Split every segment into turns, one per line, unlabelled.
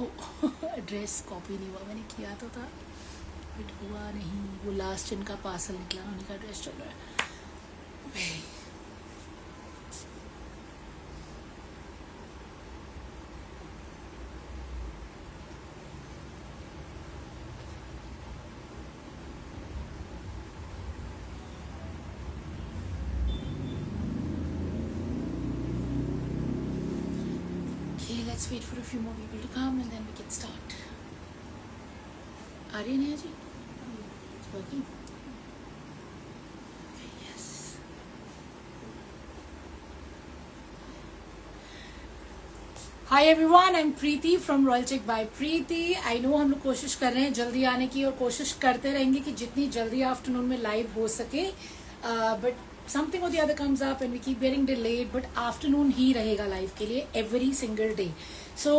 देखो address copy नहीं हुआ, मैंने किया तो था बट हुआ नहीं। वो लास्ट जिनका पार्सल निकला उन्हीं का एड्रेस चल रहा है। Okay, let's wait for a few more people to come and then we can start. आ रही है Neha ji? It's working. Okay, yes. Hi everyone, I'm Preeti from Royal Check by Preeti. I know हम लोग कोशिश कर रहे हैं जल्दी आने की और कोशिश करते रहेंगे कि जितनी जल्दी आफ्टरनून में लाइव हो सके, but something or the other comes up and we keep getting delayed, but afternoon ही रहेगा live के लिए every single day. So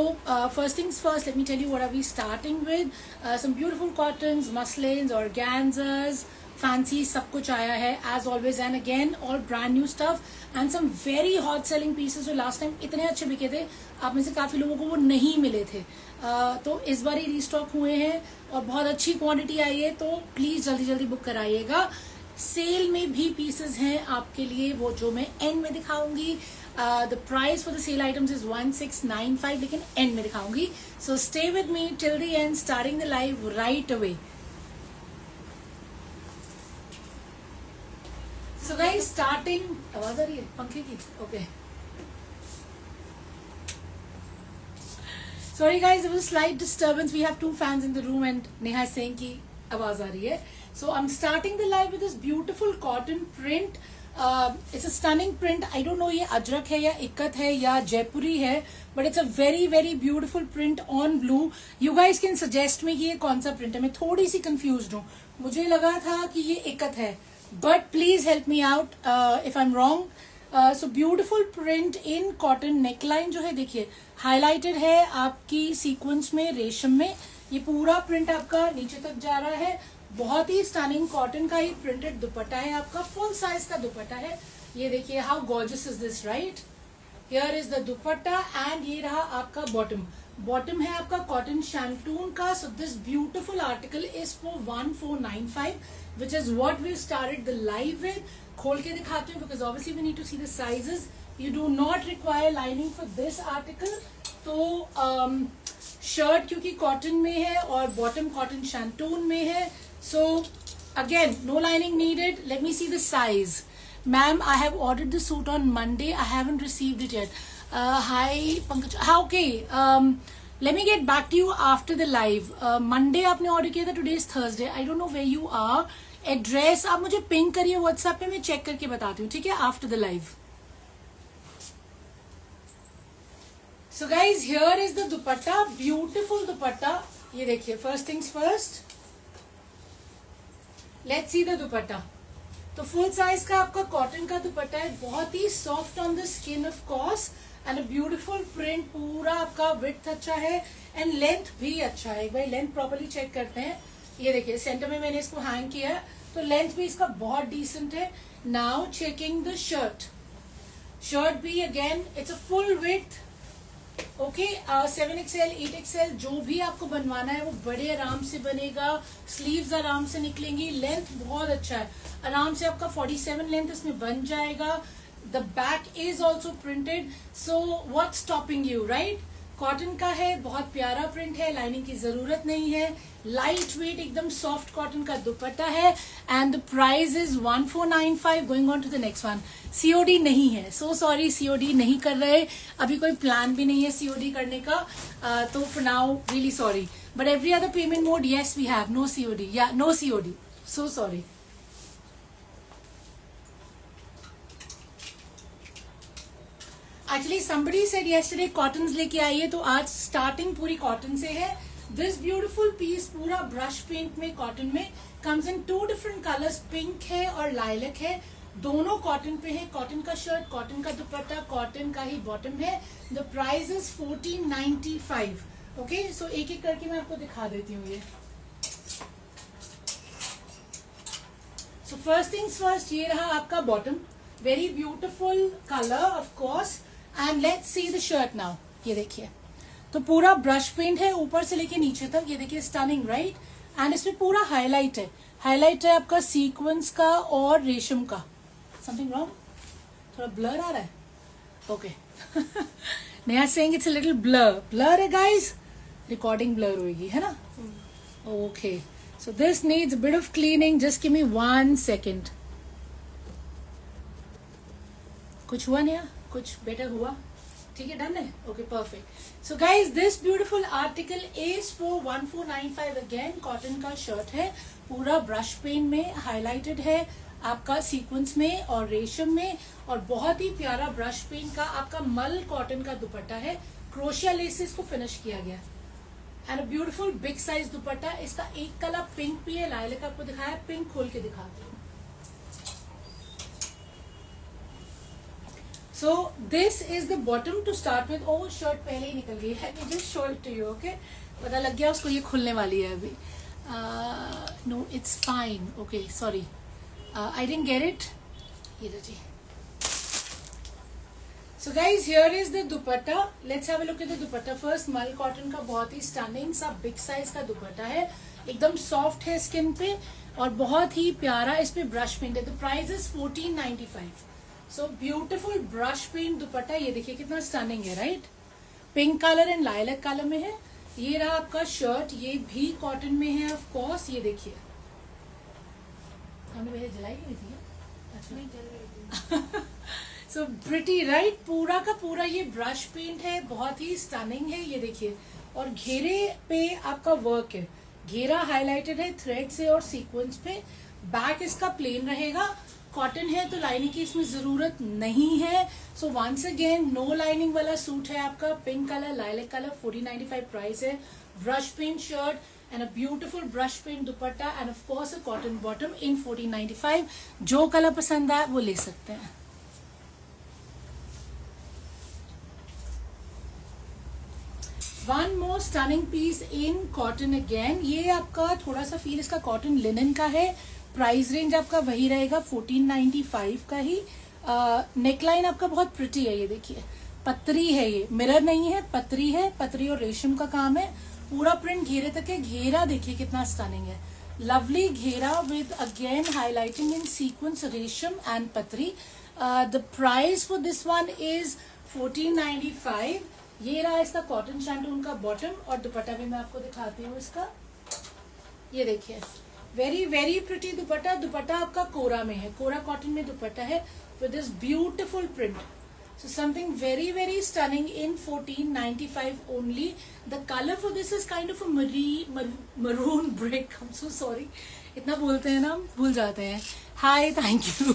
first things first, let me tell you what are we starting with. Some beautiful cottons, muslins, organzas, fancy सब कुछ आया है as always, and again all brand new stuff and some very hot selling pieces जो last time इतने अच्छे बिके थे, आप में से काफी लोगों को वो नहीं मिले थे, तो इस बार ही रीस्टॉक हुए हैं और बहुत अच्छी क्वांटिटी आई है, तो प्लीज जल्दी जल्दी बुक कराइएगा. सेल में भी पीसेस हैं आपके लिए, वो जो मैं एंड में दिखाऊंगी. The price for the sale items is 1695, लेकिन एंड में दिखाऊंगी. So stay with me till the end, starting the live right away. So guys starting, आवाज आ रही है पंखे की? Okay, sorry guys, there was a slight disturbance. We have 2 fans in the room and Neha is saying कि आवाज आ रही है. So I'm starting the live with this beautiful cotton print. It's a stunning print. I don't know ये अजरक है या इक्कत है या जयपुरी है, but it's a very very beautiful print on blue. You guys can suggest me कि ये कौन सा print है. मैं थोड़ी सी confused हूँ, मुझे लगा था कि ये इक्कत है, but please help me out if I'm wrong. So beautiful print in cotton. neckline जो है देखिए highlighted है आपकी sequence में, रेशम में. ये पूरा print आपका नीचे तक जा रहा है. बहुत ही स्टनिंग कॉटन का ही प्रिंटेड दुपट्टा है आपका, फुल साइज का दुपट्टा है. ये देखिए how gorgeous is this, right? Here is the dupatta and ये रहा आपका बॉटम. बॉटम है आपका कॉटन शैंटून का. So this beautiful article is for 1495, which is what we started the live with. खोल के दिखाती हूँ because obviously we need to see the sizes. You do not require lining for this article. तो shirt क्योंकि cotton में है और bottom cotton shantoon में है, so again no lining needed. Let me see the size. Ma'am, I have ordered the suit on Monday. I haven't received it yet. Hi Pankaj. Okay, let me get back to you after the live. Monday आपने order किया था, today is Thursday. I don't know where you are. Address आप मुझे ping करिए WhatsApp पे, मैं check करके बताती हूँ, ठीक है? After the live. So guys, here is the dupatta. Beautiful dupatta. ये देखिए, first things first. Let's see the दुपट्टा. तो फुल साइज का आपका कॉटन का दुपट्टा है, बहुत ही soft on the skin of course, and a beautiful print. पूरा आपका विड्थ अच्छा है एंड लेंथ भी अच्छा है. एक बार लेंथ प्रॉपर्ली चेक करते हैं. ये देखिए सेंटर में मैंने इसको हैंग किया है, तो लेंथ भी इसका बहुत डिसेंट है. Now checking the shirt. Shirt भी again it's a full width. Okay, 7XL 8XL जो भी आपको बनवाना है वो बड़े आराम से बनेगा. स्लीव्स आराम से निकलेंगी. लेंथ बहुत अच्छा है, आराम से आपका 47 लेंथ इसमें बन जाएगा. The back is also printed. So what's stopping you, right? Cotton का है, बहुत प्यारा प्रिंट है, लाइनिंग की जरूरत नहीं है. लाइट वेट एकदम सॉफ्ट कॉटन का दुपट्टा है and the price is 1495. Going on to the next one. COD नहीं है, सो सॉरी, सीओडी नहीं कर रहे. अभी कोई प्लान भी नहीं है सीओडी करने का, तो for now really sorry. But every other payment mode yes we have. No COD, या no COD, so sorry. Actually somebody said yesterday cottons लेके आइए, तो आज स्टार्टिंग पूरी कॉटन से है. दिस ब्यूटीफुल पीस पूरा ब्रश पेंट में कॉटन में comes in 2 different colours, pink है और लाइलक है. दोनों कॉटन पे है. कॉटन का शर्ट, कॉटन का दुपट्टा, कॉटन का ही बॉटम है. The price is 1495. ओके, सो एक एक करके मैं आपको दिखा देती हूँ. ये सो फर्स्ट थिंग्स फर्स्ट, ये रहा आपका bottom. Very beautiful colour of course. And let's see the shirt now. ये देखिए, तो पूरा ब्रश पेंट है ऊपर से लेके नीचे तक, ये देखिए स्टनिंग राइट। एंड इसमें पूरा हाईलाइट है आपका सीक्वेंस का और रेशम का। समथिंग रॉन्ग, थोड़ा ब्लर आ रहा है, okay. Neha saying it's a little blur है गाइस, रिकॉर्डिंग ब्लर होगी है ना, okay. So this needs a bit of cleaning, just give me 1 second. कुछ हुआ नेहा, कुछ बेटर हुआ, ठीक है, डन है, okay perfect. So guys this beautiful article is for 1495 again, cotton का शर्ट है, पूरा ब्रश पेन में हाईलाइटेड है आपका सीक्वेंस में और रेशम में, और बहुत ही प्यारा ब्रश पेन का आपका मल कॉटन का दुपट्टा है, क्रोशिया लेस से इसको फिनिश किया गया and a beautiful big size दुपट्टा। इसका एक कलर पिंक भी है, लाइलैक आपको दिखाया, पिंक खोल के दिखाती हूँ। So this is the bottom to start with. Oh, shirt पहले ही निकल गई है, let me just show it to you, okay? पता लग गया उसको ये खुलने वाली है अभी। No, it's fine. Okay, sorry. I didn't get it. ये लो जी। So guys, here is the dupatta. Let's have a look at the dupatta first. मल कॉटन का बहुत ही स्टनिंग सा बिग साइज का दुपट्टा है, एकदम सॉफ्ट है स्किन पे और बहुत ही प्यारा इस पे ब्रश पेंट है। The price is 1495. So beautiful brush paint dupatta, ये देखिए कितना स्टनिंग है right, pink colour and lilac colour में है। ये रहा आपका शर्ट, ये भी कॉटन में है ऑफ कोर्स, ये देखिए हमने पहले जलाई नहीं थी, अच्छा नहीं जल रही थी। सो प्रिटी राइट, पूरा का पूरा ये ब्रश पेंट है, बहुत ही स्टनिंग है, ये देखिए। और घेरे पे आपका वर्क है, घेरा हाईलाइटेड है थ्रेड से और सीक्वेंस पे। बैक इसका प्लेन रहेगा, कॉटन है तो लाइनिंग की इसमें जरूरत नहीं है। So once again no lining वाला सूट है आपका, pink colour lilac colour, 1495 price है। Brush paint shirt and a beautiful brush paint dupatta and of course a cotton bottom in 1495। जो कलर पसंद आए वो ले सकते हैं। One more stunning piece in cotton again, ये आपका थोड़ा सा फील इसका कॉटन लिनन का है। प्राइस रेंज आपका वही रहेगा 1495 का ही। नेकलाइन आपका बहुत प्रिटी है, ये देखिए पतरी है, ये मिरर नहीं है, पतरी है, पतरी और रेशम का काम है। पूरा प्रिंट घेरे तक है, घेरा देखिए कितना स्टनिंग है, लवली घेरा with again highlighting in sequence रेशम एंड पतरी। The price for this one is 1495। ये रहा इसका कॉटन शैंटून का बॉटम और दुपट्टा भी मैं आपको दिखाती हूँ इसका, ये देखिए very very pretty dupatta. Dupatta आपका कोरा में है, कोरा कॉटन में दुपट्टा है with this beautiful print. So something very very stunning in 1495 only. The colour for this is kind of a maroon brick, I am so sorry, इतना बोलते हैं ना भूल जाते हैं। Hi, thank you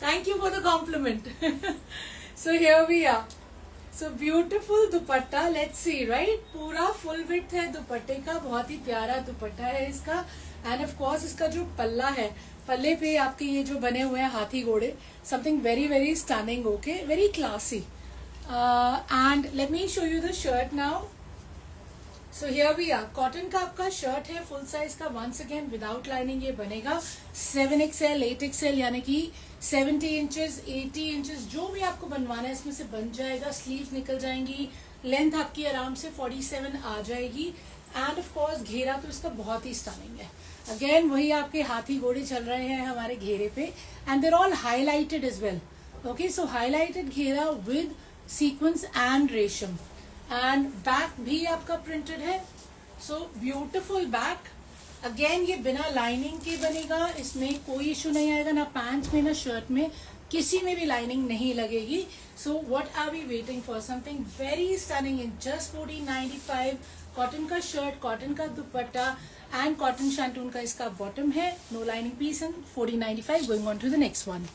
thank you for the compliment. So here we are, so beautiful dupatta, let's see right, पूरा full width है दुपट्टे का, बहुत ही प्यारा दुपट्टा है इसका। एंड ऑफ कोर्स इसका जो पल्ला है, पल्ले पे आपके ये जो बने हुए हैं हाथी घोड़े, something very very stunning, okay, very classy. And let me show you the shirt now. So here we are, cotton का आपका शर्ट है फुल साइज का, वंस अगेन विदाउट लाइनिंग ये बनेगा 7XL 8XL, यानी कि 70 इंचेस 80 इंचेस जो भी आपको बनवाना है इसमें से बन जाएगा। स्लीव निकल जाएंगी, लेंथ आपकी आराम से 47 आ जाएगी। एंड ऑफ कोर्स घेरा तो इसका बहुत ही स्टनिंग है, अगेन वही आपके हाथी घोड़े चल रहे हैं हमारे घेरे पे and there all highlighted as well, okay. So highlighted घेरा विद सीक्वेंस एंड रेशम एंड बैक भी आपका प्रिंटेड है। सो ब्यूटिफुल बैक, अगेन ये बिना लाइनिंग के बनेगा, इसमें कोई इशू नहीं आएगा, ना पैंट्स में ना शर्ट में, किसी में भी लाइनिंग नहीं लगेगी। So what are we waiting for, something very stunning in just 1495। Cotton का शर्ट, कॉटन का दुपट्टा एंड कॉटन शैंटून का इसका बॉटम है, no lining piece and 1495। Going on to the next one.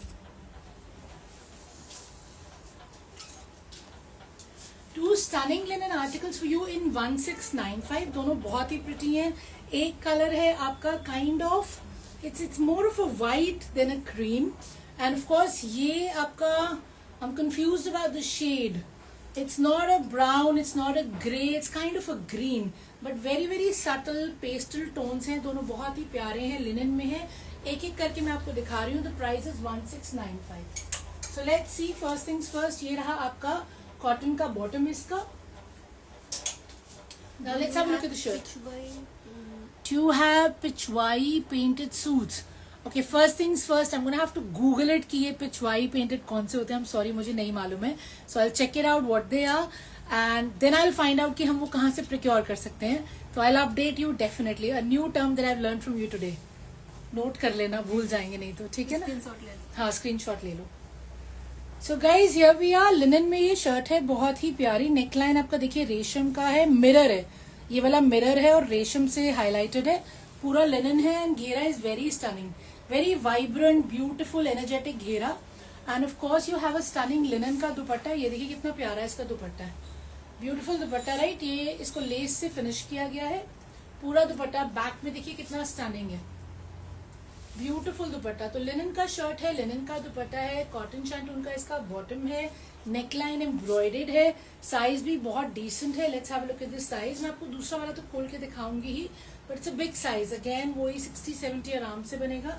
Two stunning linen articles for you in 1695, दोनों बहुत ही pretty हैं। एक कलर है आपका kind of, it's more of a white than a cream and of course ये आपका, I am confused about the shade, it's not a brown, it's not a grey, it's kind of a green, but very very subtle pastel tones हैं, दोनों बहुत ही प्यारे हैं, linen में है। एक एक करके मैं आपको दिखा रही हूँ। The price is 1695। So let's see, first things first, ये रहा आपका कॉटन का बॉटम है इसका. Now let's have a look at the shirt. Do you have Pichwai painted suits? Okay, first things first, I'm gonna have to Google it कि ये Pichwai painted कौन से होते हैं. I'm sorry, मुझे नहीं मालूम है. So I'll check it out what they are, and then I'll find out कि हम वो कहाँ से procure कर सकते हैं. So I'll update you definitely. A new term that I've learned from you today. Note कर लेना, भूल जाएंगे नहीं तो. ठीक है ना? हाँ, स्क्रीनशॉट ले लो. So guys here we are. Linen में ये शर्ट है, बहुत ही प्यारी. नेकलाइन आपका देखिए रेशम का है, मिरर है, ये वाला मिरर है और रेशम से हाईलाइटेड है. पूरा लिनन है एंड घेरा is very stunning, very vibrant, beautiful, energetic घेरा. And of course you have a stunning linen का दुपट्टा. ये देखिए कितना प्यारा इसका दुपट्टा है, ब्यूटीफुल दुपट्टा, राइट. ये इसको लेस से फिनिश किया गया है. पूरा दुपट्टा बैक में देखिए कितना स्टनिंग है, ब्यूटीफुल दुपट्टा. तो लिनन का शर्ट है, लिनन का दुपट्टा है, कॉटन शैंटून का इसका बॉटम है, नेकलाइन एम्ब्रॉयडेड है, साइज भी बहुत डिसेंट है. Let's have a look at this size. मैं आपको दूसरा वाला तो खोल के दिखाऊंगी ही, but it's a big size. Again वही 60-70 आराम से बनेगा.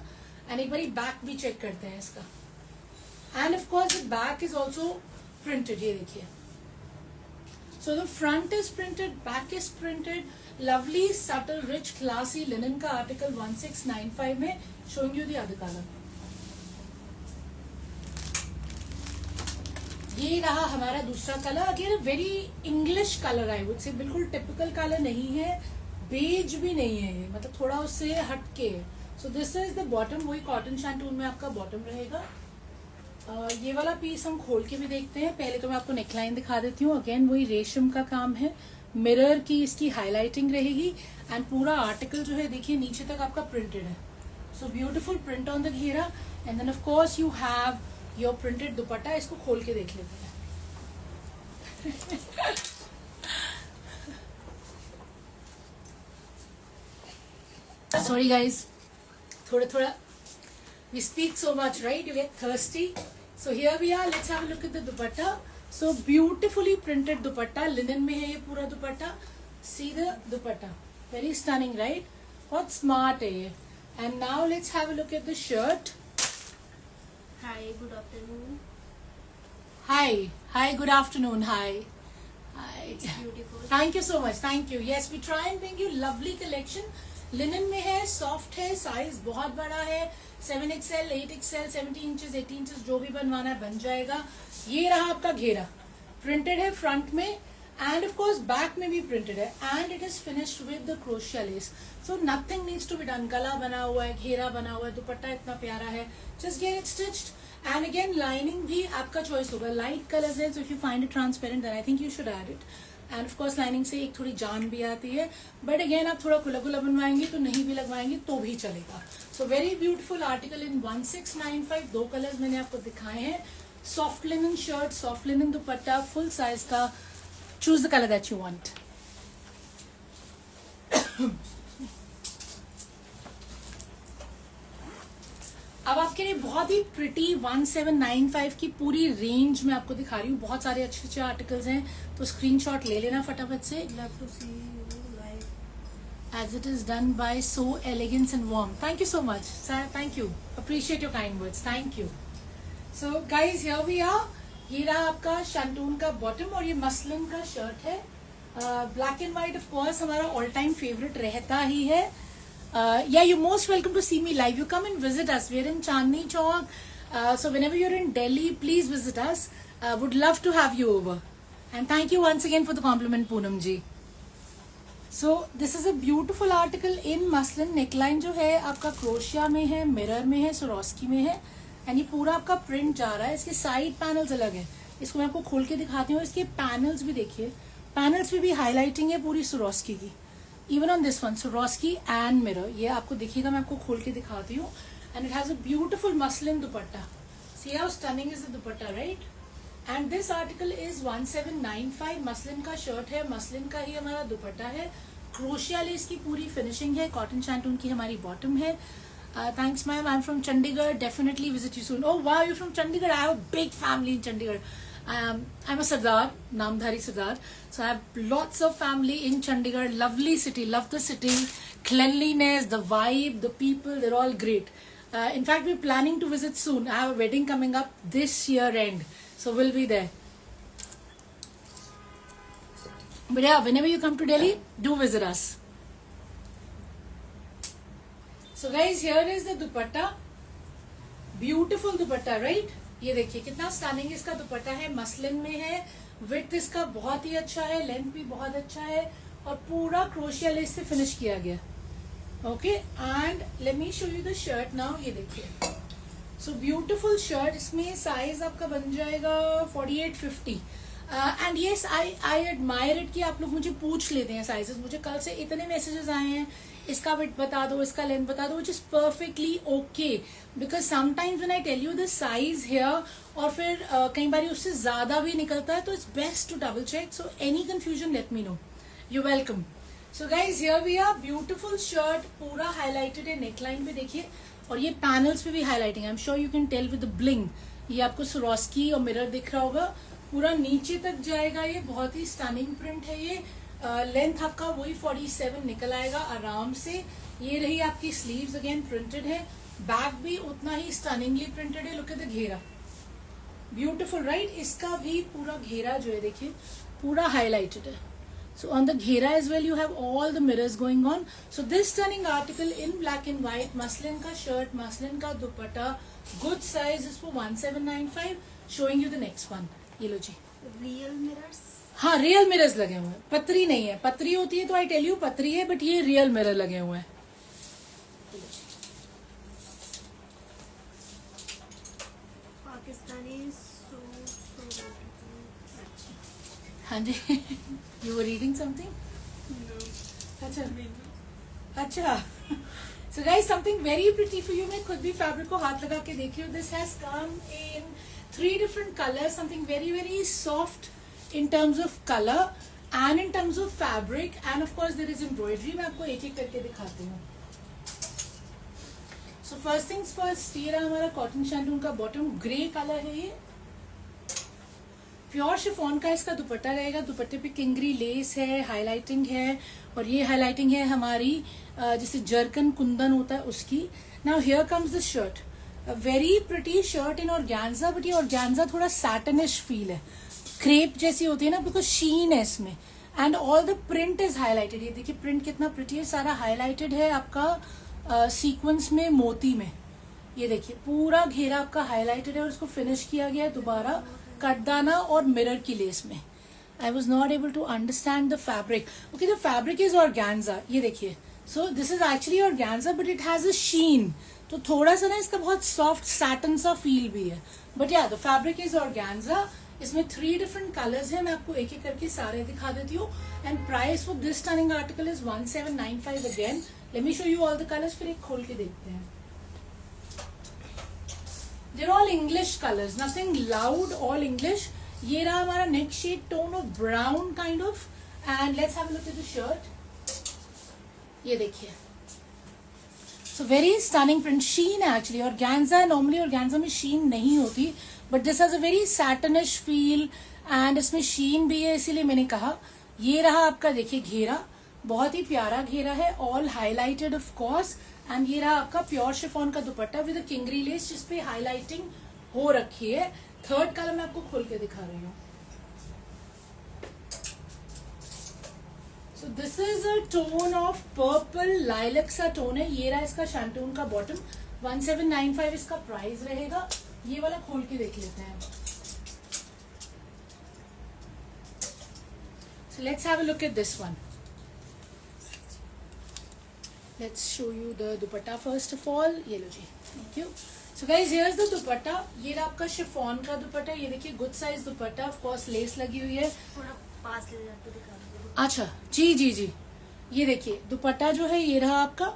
एंड एक बार बैक भी चेक करते हैं इसका. And of course the back is also printed. ये देखिए, so the front is printed, back is printed, lovely, subtle, rich, classy linen का article 1695 में. showing you the other color. ये रहा हमारा दूसरा colour. Again very English colour I would say, बिल्कुल typical colour नहीं है, बेज भी नहीं है ये, मतलब थोड़ा उससे हटके. सो दिस इज द बॉटम. वही कॉटन शैंटून में आपका बॉटम रहेगा. ये वाला पीस हम खोल के भी देखते हैं. पहले तो मैं आपको नेकलाइन दिखा देती हूँ. अगेन वही रेशम का काम है, मिरर की इसकी हाईलाइटिंग रहेगी. एंड पूरा आर्टिकल जो है देखिए नीचे तक आपका प्रिंटेड है. So beautiful print on the घेरा. And then of course you have your printed dupatta. इसको खोल के देख लेते हैं. सॉरी गाइज, थोड़ा we speak so much, right? You get thirsty. So here we are. Let's have a look at the dupatta. So beautifully printed dupatta. Linen में है ये पूरा दुपट्टा. See the dupatta. Very stunning, right? बहुत smart है ये. And now let's have a look at the shirt.
Hi, good afternoon.
Hi, good afternoon. Hi.
It's beautiful.
Thank you so much. Thank you. Yes, we try and bring you lovely collection. Linen में है, soft है, size बहुत बड़ा है, 7XL, 8XL, 17 inches, 18 inches, जो भी बनवाना है बन जाएगा. ये रहा आपका घेरा, प्रिंटेड है फ्रंट में एंड ऑफ कोर्स बैक में भी प्रिंटेड है. And it is finished with the crochet lace. So nothing needs to be done. गला बना हुआ है, घेरा बना हुआ है, दुपट्टा इतना प्यारा है. Just get it stitched. And again lining भी आपका चॉइस होगा. लाइट कलर्स है, so if you find it transparent then I think you should add it. And of course lining से एक थोड़ी जान भी आती है. बट अगेन आप थोड़ा खुला खुला बनवाएंगे तो नहीं भी लगवाएंगे तो भी चलेगा. So very beautiful article in 1695. 2 colours मैंने आपको दिखाए हैं. Soft linen shirt, soft linen dupatta, full size का. Choose the colour that you want. अब आपके लिए बहुत ही प्रिटी 1795 की पूरी रेंज में आपको दिखा रही हूँ. बहुत सारे अच्छे अच्छे आर्टिकल्स हैं, तो स्क्रीनशॉट ले लेना फटाफट से.
Love to see you live.
As it is done by so elegance and warm. Thank you so much, sir. Thank you. Appreciate your kind words. Thank you. So guys, here we are. ये रहा आपका शैंटून का bottom और ये muslin का shirt है. Black and white of course हमारा all time favourite रहता ही है. Yeah, you're most welcome to see me live. You come and visit us. We're in Chandni Chowk. So whenever you're in Delhi, please visit us. Would love to have you over. And thank you once again for the compliment, Poonam ji. So this is a beautiful article in muslin. Neckline जो है आपका crochet में है, mirror में है, Swarovski में है. And ये पूरा आपका प्रिंट जा रहा है. इसके साइड पैनल्स अलग है. इसको मैं आपको खोल के दिखाती हूँ. इसके पैनल्स भी देखिए. पैनल्स में भी हाईलाइटिंग है पूरी Swarovski की. Even on this one, Swarovski and mirror. ये आपको दिखेगा, मैं आपको खोल के दिखाती हूँ. And it has a beautiful muslin dupatta. See how stunning is the dupatta, right? And this article is 1795. Muslin का शर्ट है, मसलिन का ही हमारा दुपट्टा है. क्रोशिया लेस की पूरी फिनिशिंग है. कॉटन शैंटून की हमारी बॉटम है. Thanks ma'am, I'm from Chandigarh. Definitely visit you soon. Oh wow, you're from Chandigarh. I have a big family in Chandigarh. I'm a Sardar, Namdhari Sardar. So I have lots of family in Chandigarh. Lovely city, love the city. Cleanliness, the vibe, the people, they're all great. In fact, we're planning to visit soon. I have a wedding coming up this year end. So we'll be there. But yeah, whenever you come to Delhi, do visit us. So guys, here is the dupatta. Beautiful dupatta, right? ये देखिए कितना stunning इसका दुपट्टा है, muslin में है, width इसका बहुत ही अच्छा है, लेंथ भी बहुत अच्छा है और पूरा क्रोशिया लेस से फिनिश किया गया. Okay, and let me show you the shirt now. ये देखिए, सो ब्यूटीफुल शर्ट. इसमें साइज आपका बन जाएगा 48-50. And yes, I admire it कि आप लोग मुझे पूछ लेते हैं साइजेस. मुझे कल से इतने मैसेजेस आए हैं, इसका विड्थ बता दो, इसका लेंथ बता दो, which is perfectly okay. Because sometimes when I tell you the size here और फिर कई बार उससे ज्यादा भी निकलता है, तो it's best to double check. So any confusion let me know. You welcome. So guys, here we are. Beautiful shirt, पूरा हाईलाइटेड है. नेकलाइन पे देखिए, और ये पैनल्स पे भी highlighting. I am sure you can tell with the bling. ये आपको स्वरोस्की और मिरर दिख रहा होगा. पूरा नीचे तक जाएगा. ये बहुत ही स्टनिंग प्रिंट है. ये लेंथ आपका वही 47 निकल आएगा आराम से. ये रही आपकी स्लीव्स, अगेन प्रिंटेड है. बैक भी उतना ही स्टनिंगली प्रिंटेड है. लुक एट द घेरा, ब्यूटीफुल राइट. इसका भी पूरा घेरा जो है देखिए पूरा हाईलाइटेड है. So on the ghera as well you have all the mirrors going on. So this stunning article in black and white, muslin ka shirt, muslin ka dupatta, good size is for 1795. Showing you the next one. ये लो जी,
real mirrors.
हाँ real mirrors लगे हुए हैं. पतरी नहीं है. पतरी होती है तो आई टेल यू पतरी है, बट ये रियल मिरर लगे हुए हैं.
पाकिस्तानी
हाँ जी. You were reading something. अच्छा अच्छा. So guys, something very pretty for you. मैं खुद भी फैब्रिक को हाथ लगा के देख रही हूँ. This has come in 3 different colors. Something very very soft in terms of color and in terms of fabric, and of course there is embroidery. मैं आपको एक एक करके दिखाती हूँ. So first things first, ये रहा हमारा कॉटन शैंटून का बॉटम. ग्रे कलर है ये. प्योर शिफॉन का इसका दुपट्टा रहेगा. दुपट्टे पे किंगरी लेस है, हाईलाइटिंग है, और ये हाईलाइटिंग है हमारी जैसे जर्कन कुंदन होता है उसकी. Now here comes the shirt. Very pretty shirt in organza, but ये ऑर्गेन्जा थोड़ा सैटनिश फील है, क्रेप जैसी होती है ना, बिकॉज शीन है इसमें. And all the print is highlighted. ये देखिए प्रिंट कितना प्रिटी है. सारा हाईलाइटेड है आपका सीक्वेंस में, मोती में. ये देखिए पूरा घेरा आपका हाईलाइटेड है और इसको फिनिश किया गया है दोबारा कटदाना और मिरर की लेस में. I was not able to understand the fabric. Okay, the fabric is organza. ये देखिए. So this is actually organza, but it has a sheen. तो थोड़ा सा ना इसका बहुत soft satin सा feel भी है. But yeah, the fabric is organza. इसमें 3 different colors हैं. मैं आपको एक एक करके सारे दिखा देती हूँ. And price for this stunning article is 1795 again. Let me show you all the colors. फिर एक खोल के देखते हैं. They're all English colors, nothing loud, all English. ये रहा हमारा next shade tone of brown kind of, and let's have a look at the shirt. ये देखिए, so very stunning print. Sheen है actually. Organza, normally organza में sheen नहीं होती, but this has a very satinish feel and इसमें sheen भी है, इसीलिए मैंने कहा. ये रहा आपका देखिए घेरा, बहुत ही प्यारा घेरा है, all highlighted of course. And ये रहा आपका प्योर शिफॉन का दुपट्टा विद किंगरी लेस जिसपे हाईलाइटिंग हो रखी है. थर्ड कलर मैं आपको खोल के दिखा रही हूँ. सो this is a tone of purple lilac सा टोन है. ये रहा इसका शैंटून का बॉटम. 1795 इसका प्राइस रहेगा. ये वाला खोल के देख लेते हैं. So let's have a look at this one. Let's show you the dupatta first of all. ये लो जी. Thank you. So guys, here's the dupatta. ये रहा आपका शिफॉन का दुपट्टा. ये देखिए good size dupatta, of course less लगी हुई है.
थोड़ा पास ले जाके दिखा दो.
अच्छा जी जी जी. ये देखिए दुपट्टा जो है ये रहा आपका.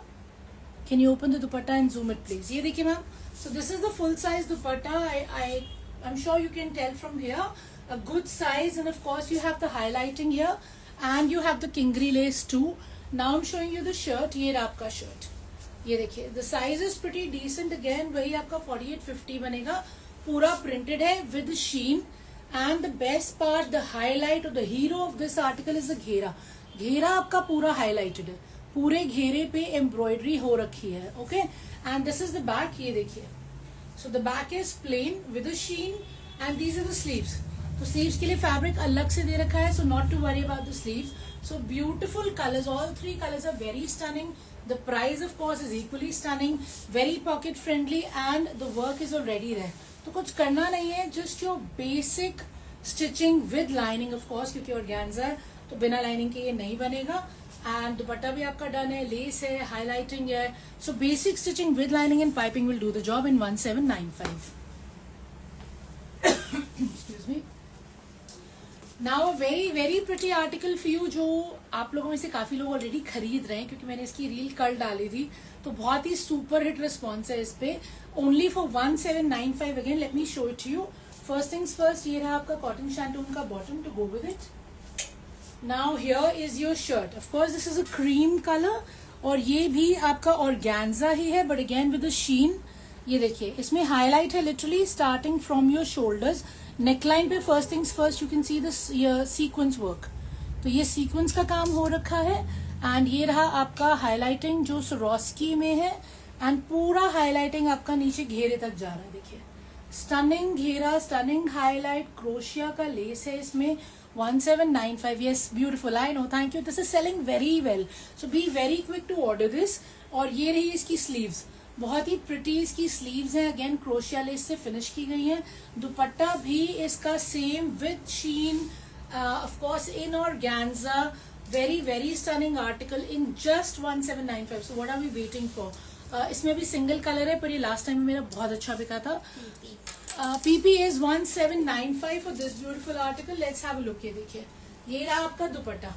Can you open the dupatta and zoom it please. ये देखिए ma'am. So this is the full size dupatta. I am sure you can tell from here. A good size and of course you have the highlighting here and you have the किंगरी lace too. Now I'm showing you the shirt. ये रहा आपका shirt. ये देखिए the size is pretty decent again. वही आपका 48-50 बनेगा. पूरा printed है with sheen. And the best part, the highlight or the hero of this article is the घेरा. घेरा आपका पूरा highlighted है. पूरे घेरे पे एम्ब्रॉयडरी हो रखी है. Okay, and this is the back. ये देखिए. So the back is plain with a sheen and these are the sleeves. तो स्लीव्स के लिए फैब्रिक अलग से दे रखा है, so not to worry about the sleeves. So beautiful colors, all three colors are very stunning. The price of course is equally stunning, very pocket friendly and the work is already there. तो कुछ करना नहीं है, just your basic stitching with lining of course, क्योंकि organza है तो बिना lining के ये नहीं बनेगा. And दुपट्टा भी आपका डन है, लेस है, हाईलाइटिंग है. So basic stitching with lining and piping will do the job in 1795. Excuse me. Now very very pretty article for you, जो आप लोगों में से काफी लोग ऑलरेडी खरीद रहे हैं क्योंकि मैंने इसकी रील कल डाली थी, तो बहुत ही सुपर हिट रिस्पॉन्स है इस पे. Only for 1795. Again let me show it you. First things first, ये रहा आपका कॉटन शैंटून का bottom to go with it. Now here is your shirt. Of course this is a cream colour और ये भी आपका ऑर्गेन्जा ही है but again with a sheen. ये देखिए इसमें हाईलाइट है literally starting from your shoulders. Neckline पे first things first you can see this sequence work. तो ये सीक्वेंस का काम हो रखा है. एंड ये रहा आपका हाईलाइटिंग जो सरोस्की में है एंड पूरा हाईलाइटिंग आपका नीचे घेरे तक जा रहा है. देखिए स्टनिंग घेरा, स्टनिंग हाईलाइट, क्रोशिया का लेस है इसमें. 1795. yes beautiful, I know, thank you. this is selling very well, so be very quick to order this. और ये रही इसकी स्लीव्स, बहुत ही प्रिटी इसकी स्लीव्स हैं. अगेन क्रोशिया लेस से फिनिश की गई हैं. दुपट्टा भी इसका same with sheen, of course in organza. Very very stunning article in just 1795. So what are we waiting for. इसमें भी सिंगल कलर है पर ये लास्ट टाइम मेरा बहुत अच्छा बिका था. PP is 1795 for this beautiful article. Let's have a look. ये देखिए ये रहा आपका दुपट्टा.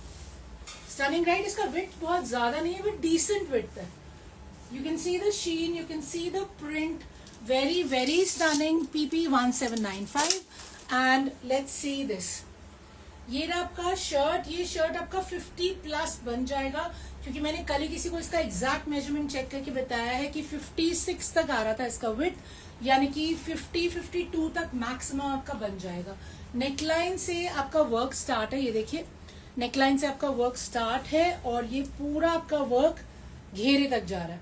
Stunning right. इसका विड्थ बहुत ज्यादा नहीं है बट डिसेंट विड्थ है. You can see the sheen, you can see the print, very very stunning. PP 1795. And let's see this. ये रहा आपका शर्ट. ये शर्ट आपका 50 प्लस बन जाएगा क्योंकि मैंने कल ही किसी को इसका एग्जैक्ट मेजरमेंट चेक करके बताया है कि 56 तक आ रहा था इसका विड्थ, यानी कि 52 तक मैक्सिमम आपका बन जाएगा. नेकलाइन से आपका वर्क स्टार्ट है. ये देखिए नेकलाइन से आपका वर्क स्टार्ट है और ये पूरा आपका वर्क घेरे तक जा रहा है.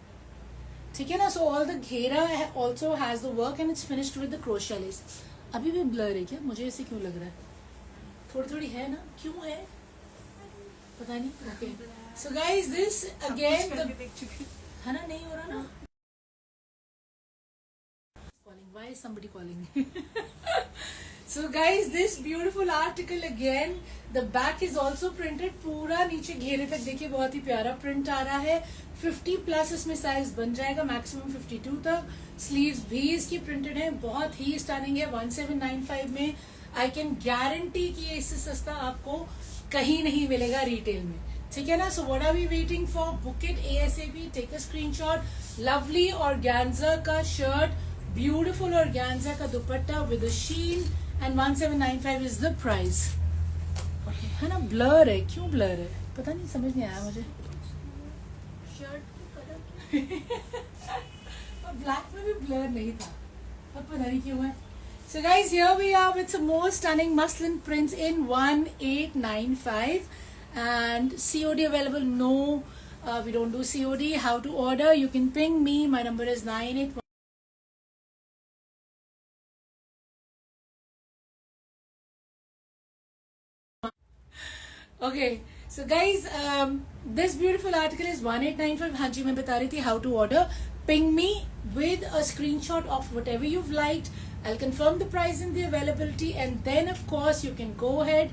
ठीक है ना. सो ऑल द घेरा also has the work and it's finished with the crochet less. अभी भी ब्लर है क्या? मुझे ऐसे क्यों लग रहा है? थोड़ी थोड़ी है ना, क्यों है पता नहीं. Okay so guys this again है ना, नहीं हो रहा ना. Why is somebody calling me? So guys, this beautiful article again, the back is also printed. पूरा नीचे घेरे तक देखिए बहुत ही प्यारा प्रिंट आ रहा है. 50 प्लस इसमें साइज बन जाएगा, मैक्सिमम 52 तक. स्लीव्स भी इसकी प्रिंटेड है, बहुत ही स्टनिंग है. 1795 में आई कैन गारंटी कि इससे सस्ता आपको कहीं नहीं मिलेगा रिटेल में. ठीक है ना. So what are we waiting for? Book it ASAP. Take a screenshot. Lovely organza का शर्ट, ब्यूटिफुल ऑर्गेन्जा का dupatta with a sheen and 1795 is the price. है ना. ब्लर है, क्यों ब्लर है पता नहीं, समझ नहीं आया मुझे.
शर्ट कलर
ब्लैक में भी ब्लर नहीं था, अब पता नहीं क्यों है. So guys, here we are with some more stunning muslin prints in 1895 and COD available. No, we don't do COD. How to order? You can ping me. My number is 981. Okay, so guys, this beautiful article is 1895. हाँ जी मैं बता रही थी how to order. Ping me with a screenshot of whatever you've liked. I'll confirm the price and the availability, and then of course you can go ahead,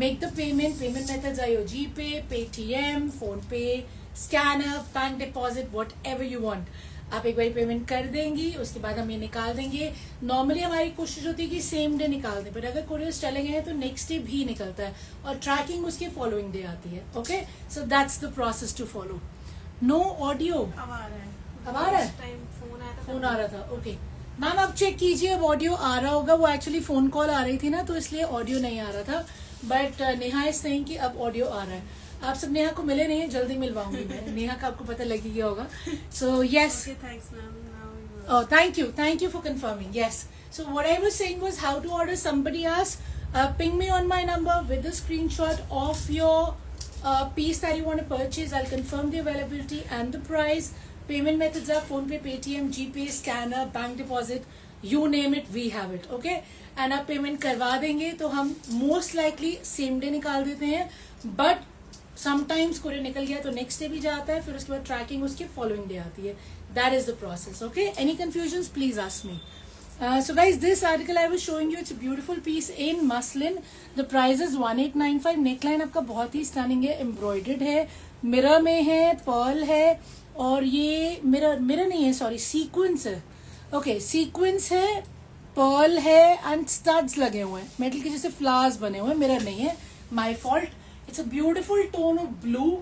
make the payment. Payment methods are your GPay, Paytm, PhonePe, scanner, bank deposit, whatever you want. आप एक बार payment कर देंगी, उसके बाद हम ये निकाल देंगे. नॉर्मली हमारी कोशिश होती है कि सेम डे निकाल दें, बट अगर कोरियर्स चले गए हैं तो नेक्स्ट डे भी निकलता है और ट्रैकिंग उसके फॉलोइंग डे आती है. Okay, so that's the process to follow. No audio
अब आ रहा है.
अब आ रहा है.
टाइम
फोन आ रहा था. ओके मैम आप चेक कीजिए, अब ऑडियो आ रहा होगा. वो एक्चुअली फोन कॉल आ रही थी ना, तो इसलिए ऑडियो नहीं आ रहा था. बट नेहा इज सेइंग कि अब ऑडियो आ रहा है. आप सब नेहा को मिले नहीं है, जल्दी मिलवाऊंगी मैं. नेहा का आपको पता लग ही गया होगा. So yes,
thanks ma'am.
oh thank you for confirming. Yes, so what I was saying was how to order. Somebody asked, ping me on my number with a screenshot of your piece that you want to purchase. I'll confirm the availability and the price. Payment methods are PhonePe, Paytm, GPay, scanner, bank deposit. You name it, we have it. Okay, and आप payment करवा देंगे तो हम most likely same day निकाल देते हैं, but sometimes courier निकल गया तो नेक्स्ट डे भी जाता है, फिर उसके बाद ट्रैकिंग उसकी फॉलोइंग डे आती है. That is the process. Okay, any confusion please ask me. So guys, this article I was showing you, it's a beautiful piece in muslin. The price is 1895. neckline आपका बहुत ही stunning है, embroidered है, mirror में है, pearl है, और ये mirror नहीं है, sorry, sequence है. Okay, sequence है, pearl है, and studs लगे हुए हैं, metal के जैसे flowers बने हुए हैं, mirror नहीं है, my fault. It's a beautiful tone of blue.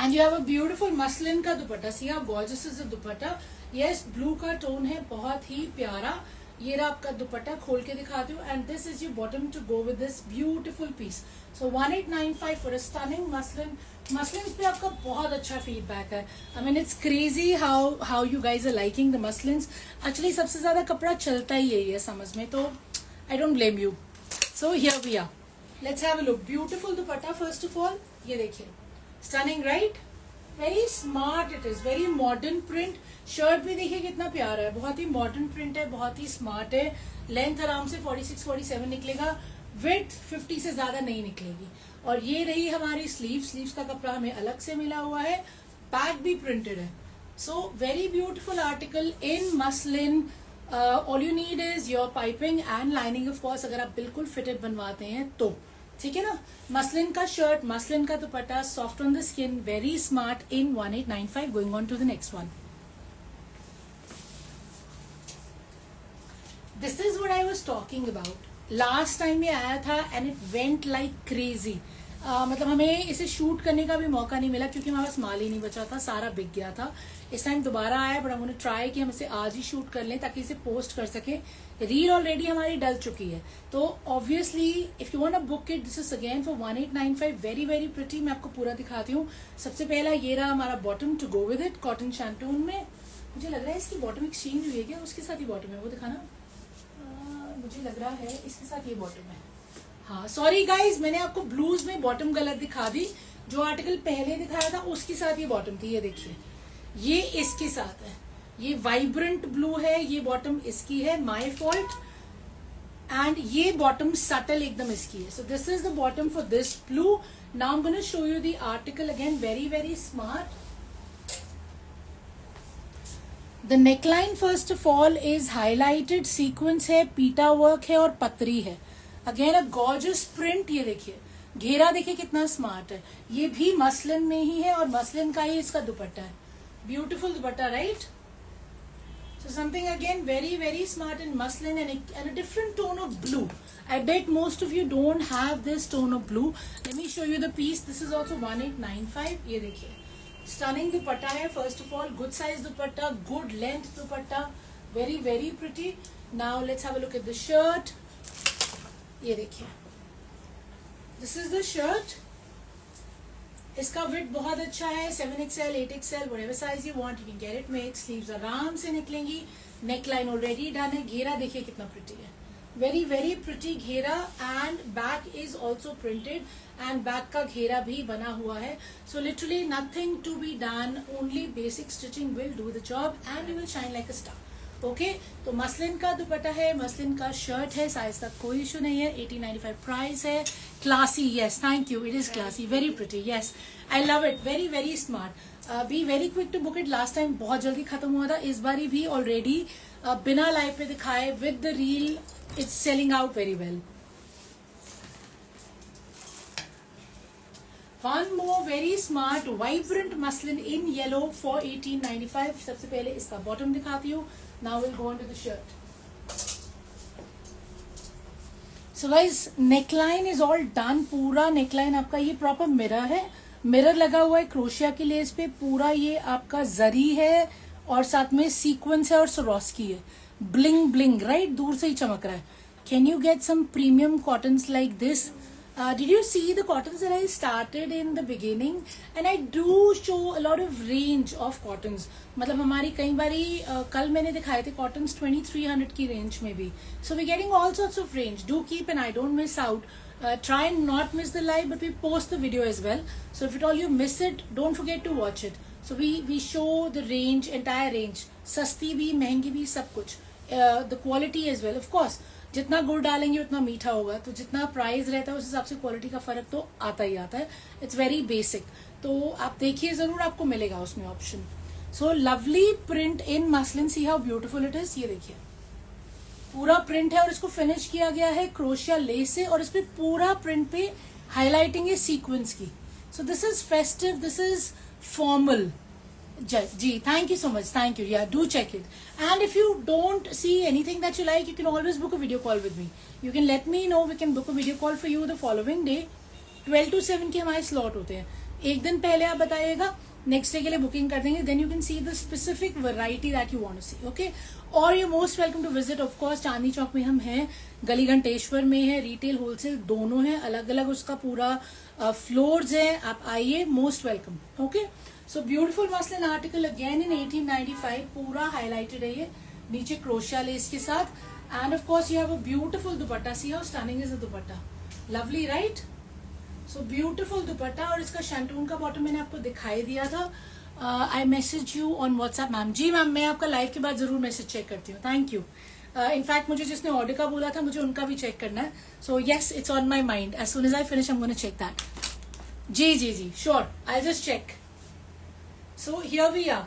And you have a beautiful muslin का दुपट्टा. See how gorgeous is the dupatta. Yes, blue का टोन है, बहुत ही प्यारा. ये रहा आपका दुपट्टा, खोल के दिखाती हूँ. And this is your bottom to go with this beautiful piece. So 1895 for a stunning muslin. Muslin पे आपका बहुत अच्छा फीडबैक है. I mean it's crazy how you guys are liking the muslins. Actually सबसे ज्यादा कपड़ा चलता ही यही है समझ में, तो I don't blame you. So here we are, let's have a look. Beautiful dupatta first of all, ये देखिए, stunning right. Very smart it is, very modern print. Shirt भी देखिए कितना प्यारा है, बहुत ही मॉडर्न प्रिंट है, बहुत ही स्मार्ट है. लेंथ आराम से 46-47 निकलेगा, विड्थ 50 से ज्यादा नहीं निकलेगी. और ये रही हमारी स्लीव्स का कपड़ा हमें अलग से मिला हुआ है, बैक भी प्रिंटेड है. So very beautiful article in muslin. All you need is your piping and lining of course, अगर आप बिल्कुल फिटेड बनवाते हैं तो, ठीक है ना. मसलिन का शर्ट, मसलिन का dupatta, soft on the skin, very smart in 1895. Going on to the next one. This is what I was talking about. Last time ये आया था and it went like crazy. मतलब हमें इसे शूट करने का भी मौका नहीं मिला क्योंकि हमारे पास माल ही नहीं बचा था, सारा बिक गया था. इस टाइम दोबारा आया, बट हमने ट्राई कि हम इसे आज ही शूट कर लें ताकि इसे पोस्ट कर सकें. रील ऑलरेडी हमारी डल चुकी है, तो obviously if you want to book it, this is again for 1895. Very very pretty. मैं आपको पूरा दिखाती हूँ. सबसे पहला ये रहा हमारा bottom to go with it, cotton shantoon में. मुझे लग रहा है इसकी बॉटम एक्सचेंज हुई है क्या, उसके साथ ही बॉटम है, वो दिखाना. मुझे लग रहा है इसके साथ ये बॉटम है. हाँ, सॉरी गाइज, मैंने आपको ब्लूज में बॉटम गलत दिखा दी. जो आर्टिकल पहले दिखाया था उसके साथ ये बॉटम थी. ये देखिए, ये इसके साथ है. ये वाइब्रेंट ब्लू है, ये बॉटम इसकी है, माय फॉल्ट. एंड ये बॉटम सटल एकदम इसकी है. सो this is the bottom for this blue. Now I am gonna show you the article again. Very very smart. The neckline first of all is highlighted, sequence है, पीटा work है और पतरी है. Again a gorgeous print. ये देखिए, घेरा देखिए कितना स्मार्ट है. ये भी मसलिन में ही है और मसलिन का ही इसका दुपट्टा है. Beautiful dupatta, right. So something again very very smart in muslin and a different tone of blue. I bet most of you don't have this tone of blue. Let me show you the piece. This is also 1895. ये देखिए, stunning dupatta है. First of all good size dupatta, good length dupatta, very very pretty. Now let's have a look at the shirt. ये देखिए, this is the shirt. इसका width बहुत अच्छा है, 7XL, 8XL, whatever size you want, you can get it made. Sleeves आराम से निकलेंगी. Neck line already done है. घेरा देखिए कितना प्रिटी है, वेरी वेरी प्रिटी घेरा. And back is also printed and back का घेरा भी बना हुआ है. So literally nothing to be done, only basic stitching will do the job and you will shine like a star. Okay, तो muslin का दुपट्टा है, मसलिन का शर्ट है, साइज का कोई इशू नहीं है. 1895 प्राइस है. Classy, yes, thank you. It is classy, very pretty. Yes, I love it. Very very smart. Be very quick to book it. Last time बहुत जल्दी खत्म हुआ था, इस बारी भी ऑलरेडी बिना लाइव पे दिखाए with the reel it's selling out very well. One more very smart vibrant muslin in yellow for 1895. सबसे पहले इसका बॉटम दिखाती हूँ. Now we'll go on to the shirt. So guys, neckline is all done. पूरा neckline आपका ये proper mirror है. Mirror लगा हुआ है क्रोशिया की लेस पे. पूरा ये आपका जरी है और साथ में सीक्वेंस है और सरोस्की है. ब्लिंग ब्लिंग, राइट, दूर से ही चमक रहा है. Can you get some premium cottons like this? Did you see the cottons that I started in the beginning? And I do show a lot of range of cottons. मतलब हमारी कई बारी कल मैंने दिखाए थे cottons 2300 की रेंज में भी. So we're getting all sorts of range. Do keep an eye, don't miss out. Try and not miss the live, but we post the video as well. So if at all you miss it, don't forget to watch it. So we show the range, entire range. सस्ती भी, महंगी भी, सब कुछ. The quality as well. Of course जितना गुड़ डालेंगे उतना मीठा होगा, तो जितना प्राइस रहता है उस हिसाब से क्वालिटी का फर्क तो आता ही आता है. इट्स वेरी बेसिक, तो आप देखिए जरूर, आपको मिलेगा उसमें option. So lovely print in muslin, see how beautiful it is. ये देखिए पूरा प्रिंट है और इसको फिनिश किया गया है क्रोशिया लेस से, और इसमें पूरा प्रिंट पे हाईलाइटिंग है सीक्वेंस की. So this is festive, this is formal. जी, thank you so much, thank you. Yeah, do check it. And if you don't see anything that you like, you can always book a video call with me. You can let me know, we can book a video call for you the following day. 12 to 7 के हमारे slot होते हैं. एक दिन पहले आप बताइएगा, next day के लिए बुकिंग कर देंगे. Then you can see the specific variety that you want to see. Okay, और you most welcome to visit. Of course Chandni Chowk में हम हैं, गली घंटेश्वर में है, रिटेल होलसेल दोनों है, अलग अलग उसका पूरा फ्लोर्स है. आप आइए, most welcome. Okay, so beautiful muslin article again in 1895, पूरा हाईलाइटेड है ये, नीचे क्रोशिया लेस के साथ. And of course you have a beautiful dupatta. See how stunning is the dupatta, lovely right. So beautiful दुपट्टा, और इसका शैंटून का बॉटम मैंने आपको दिखाई दिया था. I message you on WhatsApp. Ma'am जी मैम, मैं आपका लाइव के बाद जरूर मैसेज चेक करती हूँ. Thank you. इनफैक्ट मुझे जिसने ऑर्डर का बोला था, मुझे उनका भी चेक करना है. So yes, it's on my mind. As soon as I finish I am gonna check that. जी जी जी, sure, I just check. So here we are,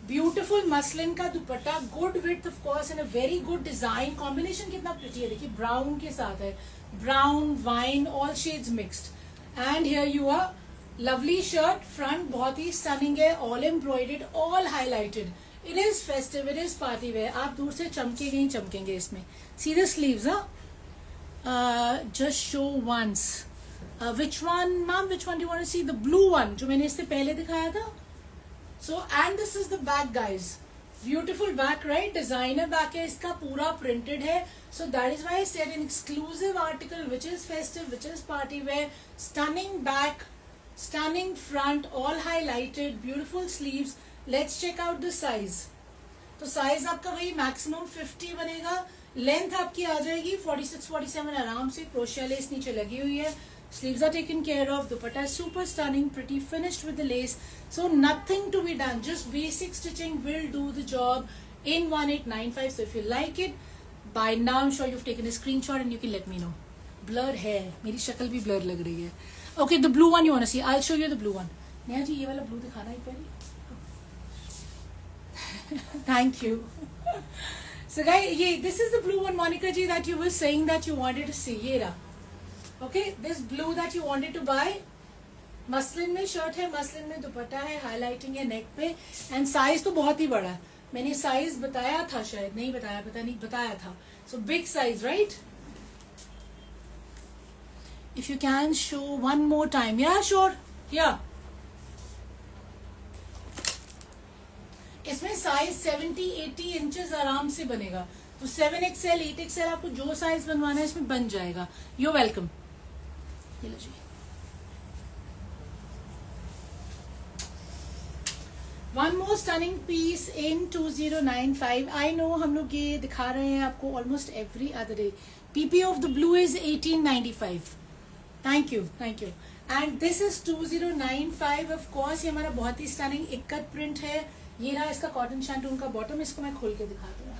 beautiful muslin का dupatta, good width of course and a very good design. combination कितना pretty है, देखिए brown के साथ है, brown, wine, all shades mixed. And here you are, lovely shirt, front बहुत ही stunning है, all embroidered, all highlighted. It is festive, it is party wear. आप दूर से चमकेंगे ही चमकेंगे इसमें. See the sleeves, just show once. Which one, ma'am? Which one do you want to see? The blue one, जो मैंने इससे पहले दिखाया था. So, and this is the back, guys. Beautiful back, right? Designer back है, इसका पूरा printed है. So that is why I said an exclusive article, which is festive, which is party wear. Stunning back, stunning front, all highlighted, beautiful sleeves. Let's check out the size. तो size आपका वही maximum 50 बनेगा. Length आपकी आ जाएगी 46-47 आराम से. Crochet less नीचे लगी हुई है. Sleeves are taken care of. Dupatta is super stunning, pretty, finished with the lace. So nothing to be done. Just basic stitching will do the job in 1895. So if you like it, by now I'm sure you've taken a screenshot and you can let me know. Blur है, मेरी शक्ल भी blur लग रही है. Okay, the blue one you want to see? I'll show you the blue one. Neha ji, ये वाला blue दिखाना ही पहले. Thank you. So guys, this is the blue one, Monica ji, that you were saying that you wanted to see. ये रहा. Okay, this blue that you wanted to buy, muslin में shirt है, muslin में दुपट्टा है, highlighting है नेक पे, and size तो बहुत ही बड़ा है. मैंने साइज बताया था, शायद नहीं बताया, पता नहीं, बताया था. So big size, right? If you can show one more time. या श्योर, या इसमें साइज 70-80 इंचेस आराम से बनेगा. तो 7XL, 8XL आपको जो साइज बनवाना है इसमें बन जाएगा. You welcome. ये लो जी. One more stunning piece in 2095. I know हम लोग ये दिखा रहे हैं आपको almost every other day. PP of the blue is 1895. Thank you, thank you. And this is 2095. Of course ये हमारा बहुत ही स्टनिंग इक्कत प्रिंट है. ये रहा इसका कॉटन शैंटून का बॉटम. इसको मैं खोल के दिखाती हूँ.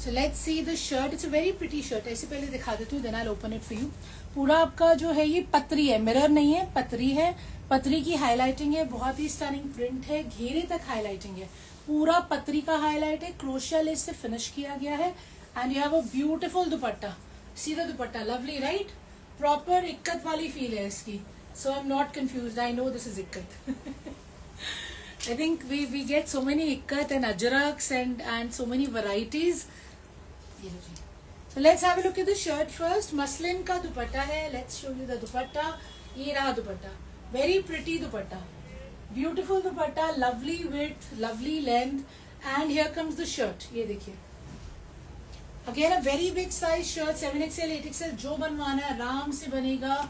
So let's see the shirt. It's a very pretty shirt. ऐसे पहले दिखा देती हूँ, then I'll open it for you. पूरा आपका जो है ये पतरी है, मिरर नहीं है, पतरी है. पतरी की हाईलाइटिंग है, बहुत ही स्टनिंग प्रिंट है, घेरे तक हाईलाइटिंग है. पूरा पतरी का हाईलाइट है, क्रोशिया लेस से फिनिश किया गया है. And you have a beautiful dupatta. See the dupatta, lovely right? Proper ikat वाली फील है इसकी. So I'm not confused. I know this is ikkat. I think we get so many ikkat and ajraks and so many varieties. So let's have a look at the shirt first. Muslin का दुपट्टा है. Let's show you the दुपट्टा. ये रहा दुपट्टा. Very pretty dupatta. Beautiful dupatta. Lovely width, lovely length. And here comes the shirt. ये देखिए. Again a very big size shirt. 7XL, 8XL जो बनवाना है आराम से बनेगा.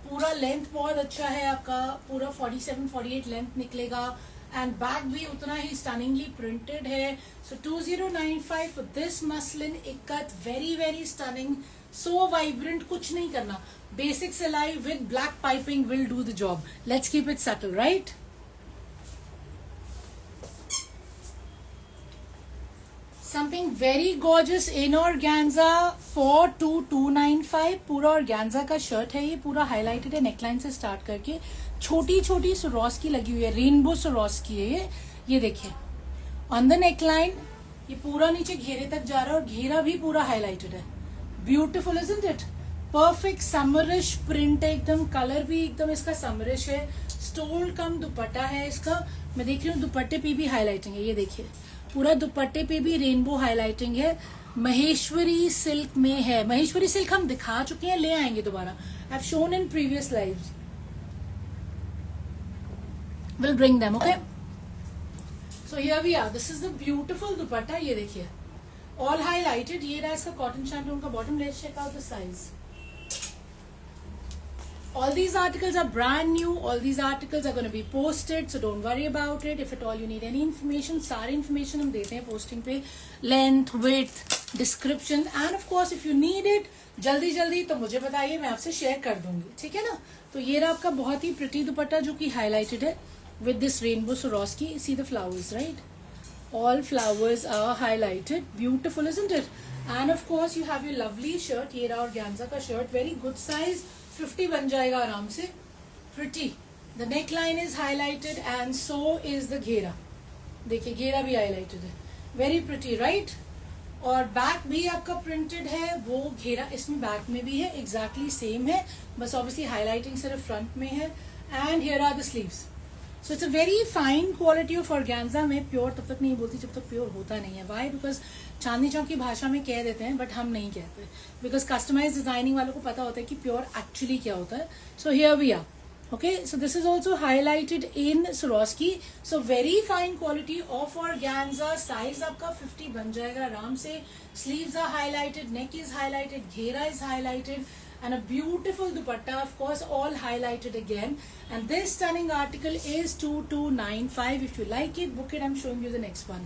पूरा लेंथ बहुत अच्छा है आपका. पूरा 47-48 लेंथ निकलेगा. एंड बैक भी उतना ही स्टनिंगली प्रिंटेड है. सो 2095 for this muslin ikat. Very very stunning. So vibrant, कुछ नहीं करना. बेसिक सिलाई with black piping will do the job. Let's keep it subtle, right? Something very gorgeous in organza 42295। पूरा organza का shirt है, ये पूरा हाईलाइटेड है नेकलाइन से स्टार्ट करके, छोटी छोटी सुरोस्की लगी हुई है, रेनबो सुरोस्की है ये देखिए ऑन द नेकलाइन। ये पूरा नीचे घेरे तक जा रहा है और घेरा भी पूरा हाईलाइटेड है। Beautiful isn't it? Perfect summerish print है एकदम, कलर भी एकदम इसका समरिश है। स्टोल कम दुपट्टा है इसका, मैं देख रही हूँ दुपट्टे पे भी हाईलाइटिंग है, ये देखिए पूरा दुपट्टे पे भी रेनबो हाईलाइटिंग है। महेश्वरी सिल्क में है, महेश्वरी सिल्क हम दिखा चुके हैं, ले आएंगे दोबारा, I have shown in previous lives, will bring them. Okay, so here we are, this is the beautiful dupatta, ये देखिए ऑल हाईलाइटेड। ये रहा इसका कॉटन शैंटून का bottom, let's check out the size. All these articles are brand new. All these articles are going to be posted, so don't worry about it. If at all you need any information, सारी information हम देते हैं posting पे, length, width, description, and of course if you need it, जल्दी जल्दी तो मुझे बताइए, मैं आपसे शेयर कर दूंगी, ठीक है ना। तो ये रहा आपका बहुत ही प्रिटी दुपट्टा जो कि हाईलाइटेड है with this rainbow Swarovski. See the flowers, right? All flowers are highlighted. Beautiful, isn't it? And of course you have your lovely shirt. ये रहा organza का shirt, very good size. 50 बन जाएगा आराम से। Pretty. The neckline is highlighted and so is the घेरा। देखिए घेरा भी highlighted है, very pretty, right? और बैक भी आपका प्रिंटेड है, वो घेरा इसमें बैक में भी है, exactly same है, बस obviously highlighting सिर्फ फ्रंट में है। And here are the sleeves. So it's a very fine quality of organza। मैं प्योर तब तक नहीं बोलती जब तक प्योर होता नहीं है। Why? Because चांदनी चौक की भाषा में कह देते हैं, बट हम नहीं कहते, बिकॉज कस्टमाइज डिजाइनिंग वालों को पता होता है कि प्योर एक्चुअली क्या होता है। So here we are, okay, so this is also highlighted in Swarovski, so very fine quality of organza. Size आपका 50 बन जाएगा आराम से। Sleeves are highlighted, neck is highlighted, घेरा is highlighted, and a beautiful dupatta, of course, all highlighted again. And this stunning article is 2295. If you like it, book it. I'm showing you the next one.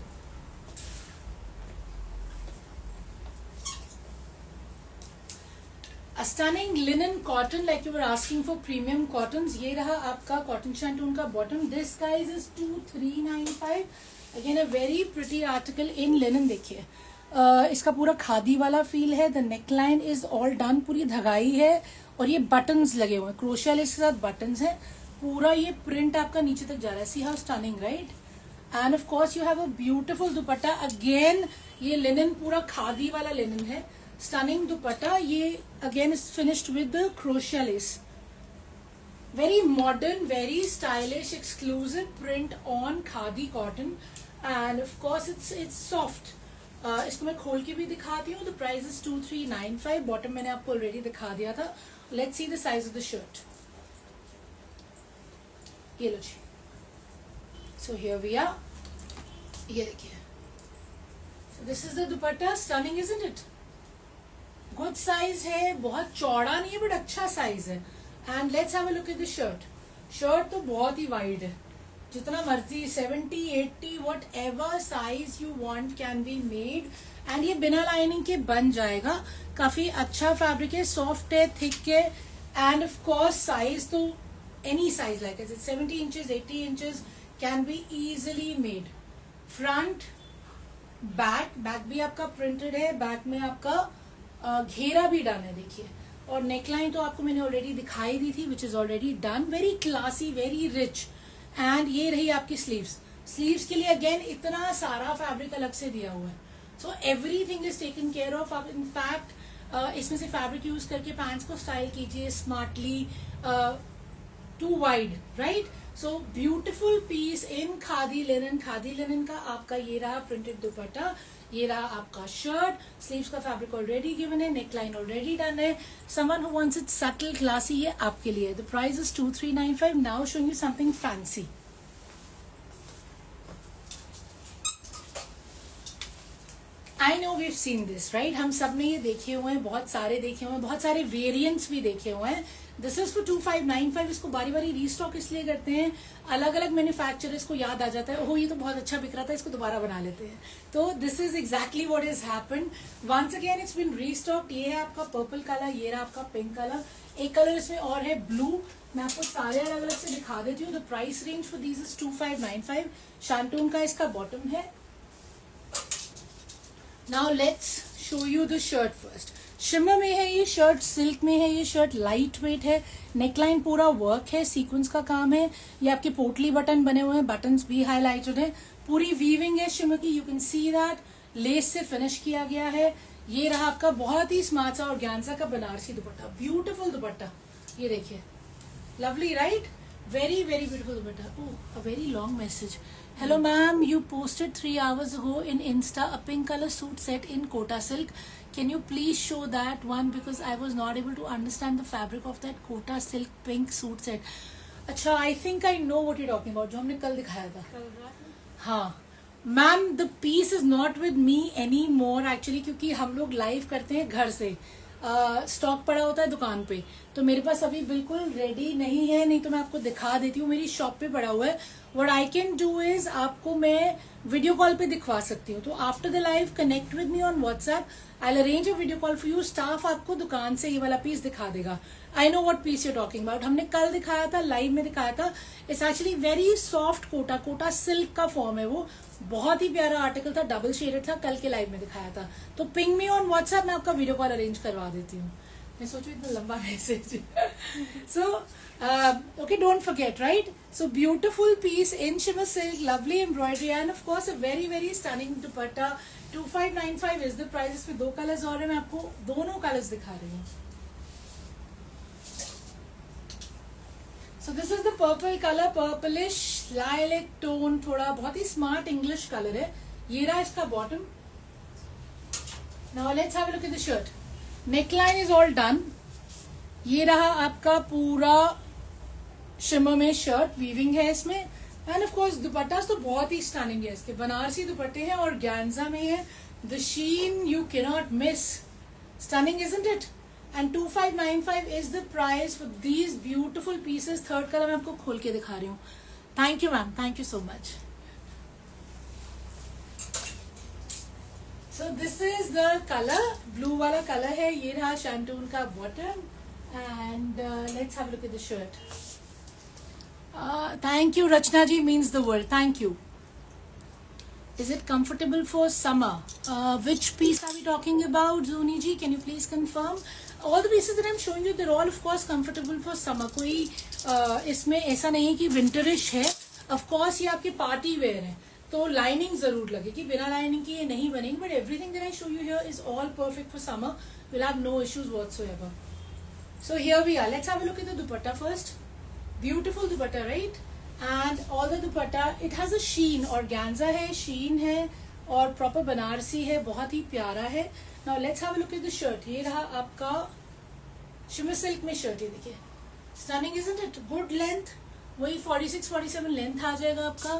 A stunning linen cotton, like you were asking for premium cottons. ये रहा आपका cotton shantoon का bottom. This guys is 2395. Again a very pretty article in linen. देखिए इसका पूरा खादी वाला feel है। The neckline is all done, पूरी धगाई है और ये बटन्स लगे हुए हैं, क्रोशिया लेस के साथ बटन्स हैं। पूरा ये प्रिंट आपका नीचे तक जा रहा है। See how stunning, right? And of course you have a beautiful dupatta. Again ये लिनन पूरा खादी वाला लिनन है, स्टनिंग दुपट्टा। ये again is finished with crochet less, very modern, very stylish, exclusive print on khadi cotton. And of course it's soft. इसको मैं खोल के भी दिखाती हूँ। The price is 2395। बॉटम मैंने आपको ऑलरेडी दिखा दिया था। Let's see the size of the shirt. ये लो जी, सो हियर वी आर, ये देखिए, सो this is the dupatta. Stunning isn't it? Good size है, बहुत चौड़ा नहीं है बट अच्छा साइज है। And let's have a look at the shirt. Shirt तो बहुत ही वाइड है, जितना मर्जी 70, 80, what ever size you want can be made. And ये बिना लाइनिंग के बन जाएगा। काफी अच्छा फैब्रिक है, सॉफ्ट है, थिक है। एंड ऑफ कोर्स साइज तो any size like 70 inches, 80 inches can be easily made. Front back भी आपका प्रिंटेड है, बैक में आपका घेरा भी डन है देखिए। और नेकलाइन तो आपको मैंने ऑलरेडी दिखाई दी थी, which is already done. Very classy, very rich. And ये रही आपकी स्लीव्स। स्लीव्स के लिए अगेन इतना सारा फैब्रिक अलग से दिया हुआ है, so everything is taken care of. आप इनफैक्ट इसमें से फैब्रिक यूज करके पैंट्स को स्टाइल कीजिए smartly, too wide, right? So beautiful piece in khadi linen. Khadi linen का आपका ये रहा प्रिंटेड दुपट्टा, ये रहा आपका शर्ट। स्लीव्स का फैब्रिक ऑलरेडी गिवन है, नेकलाइन ऑलरेडी डन है। Someone who wants it subtle classy, ये आपके लिए। The price is 2395। Now showing you something fancy. I know we've seen this, right? हम सब ने ये देखे हुए हैं, बहुत सारे देखे हुए हैं, बहुत सारे वेरिएंट्स भी देखे हुए हैं। This is for 2595। इसको बारी बारी रीस्टॉक इसलिए करते हैं, अलग अलग मैन्युफैक्चरर्स को याद आ जाता है, ओह ये तो बहुत अच्छा बिक रहा था, इसको दोबारा बना लेते हैं। तो this is exactly what is happened. Once again it's been restocked. ये है आपका पर्पल कलर, ये रहा आपका पिंक कलर, एक कलर इसमें और है ब्लू। मैं आपको सारे अलग अलग से दिखा देती हूँ। The price range for these is 2595। शांटून का इसका बॉटम है, now let's show you the shirt first. Shimmer में है ये शर्ट, सिल्क में है ये शर्ट, लाइट वेट है, नेकलाइन पूरा वर्क है, सीक्वेंस का काम है, ये आपके पोटली बटन बने हुए हैं, बटन्स भी हाईलाइटेड है, पूरी वीविंग है शिमर की, you can see that. Less से फिनिश किया गया है. ये रहा आपका बहुत ही स्मार्ट सा ऑर्गेन्जा का बनारसी दुपट्टा, ब्यूटीफुल दुपट्टा. ये देखिए, lovely right, very very beautiful dupatta. Oh, a very long message. Hello ma'am, you posted 3 hours ago in Insta a pink color suit set in Kota silk. Can you please show that one because I was not able to understand the fabric of that Kota silk pink suit set. अच्छा, I think I know what you're talking about, जो हमने कल दिखाया था. हाँ ma'am, the piece is not with me any more actually, क्योंकि हम लोग लाइव करते हैं घर से. स्टॉक पड़ा होता है दुकान पे, तो मेरे पास अभी बिल्कुल रेडी नहीं है, नहीं तो मैं आपको दिखा देती हूँ. मेरी शॉप पे पड़ा हुआ है. What I can do is आपको मैं वीडियो कॉल पे दिखवा सकती हूँ. तो after the live connect with me on WhatsApp, I will arrange a video call for you. Staff आपको दुकान से ये वाला पीस दिखा देगा. I know what piece you talking about. हमने कल दिखाया था, लाइव में दिखाया था. It's actually very soft Kota, Kota silk का फॉर्म है वो. बहुत ही प्यारा आर्टिकल था, डबल शेडेड था, कल के लाइव में दिखाया था. तो पिंग मी ऑन व्हाट्सएप, मैं आपका वीडियो कॉल अरेंज करवा देती हूँ. मैं सोचू इतना लंबा message. So okay, don't forget right. So beautiful piece in shimmer silk, lovely embroidery and of course a very very stunning dupatta. 2595 is the price. इसमें 2 कलर्स और है, मैं आपको दोनों कलर्स दिखा रही हूँ. So this is the purple color, purplish lilac tone, थोड़ा बहुत ही स्मार्ट इंग्लिश कलर है. ये रहा इसका bottom. Now let's have a look at the shirt. Neckline is all done. ये रहा आपका पूरा शिमर में शर्ट, वीविंग है इसमें. एंड ऑफ कोर्स दुपट्टा तो बहुत ही स्टनिंग है. इसके बनारसी दुपट्टे हैं और ऑर्गेन्जा में है. The sheen you cannot miss. Stunning isn't it? And 2595 is the price for these beautiful pieces. Third colour मैं आपको खोल के दिखा रही हूँ. Thank you ma'am, thank you so much. So this is the colour, blue वाला colour है. ये रहा शैंटून का bottom. And let's have a look at the shirt. Thank you Rachna ji, means the world. Thank you. Is it comfortable for summer? Which piece are we talking about, Zuni ji? Can you please confirm? All the pieces that I'm showing you, they're all of course comfortable for summer. कोई इसमें ऐसा नहीं है कि विंटरिश है. Of course ये आपके party wear है, तो लाइनिंग जरूर लगेगी. बिना लाइनिंग के ये नहीं बनेगी. But everything that I show you here is all perfect for summer. We'll have no issues whatsoever. So here we are. Let's have a look at the dupatta first. Beautiful dupatta, right? And all the dupatta, it has a sheen. Organza है, sheen है और proper Banarasi है, बहुत ही प्यारा है. Now let's have a look at the shirt. ये रहा आपका शिमर सिल्क में शर्ट. ये देखिए, stunning isn't it? Good length, वही 46-47 लेंथ आ जाएगा आपका.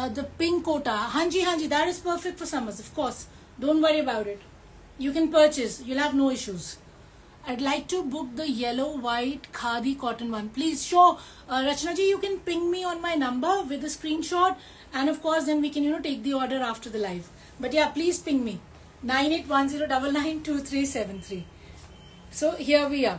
द पिंक कोटा, हाँ जी हाँ जी, that is perfect for summers. Of course, don't worry about it. You can purchase, you'll have no issues. I'd like to book the yellow white khadi cotton one, please. Sure, Rachna ji, you can ping me on my number with a screenshot, and of course then we can take the order after the live. But yeah, please ping me 9810992373. So here we are.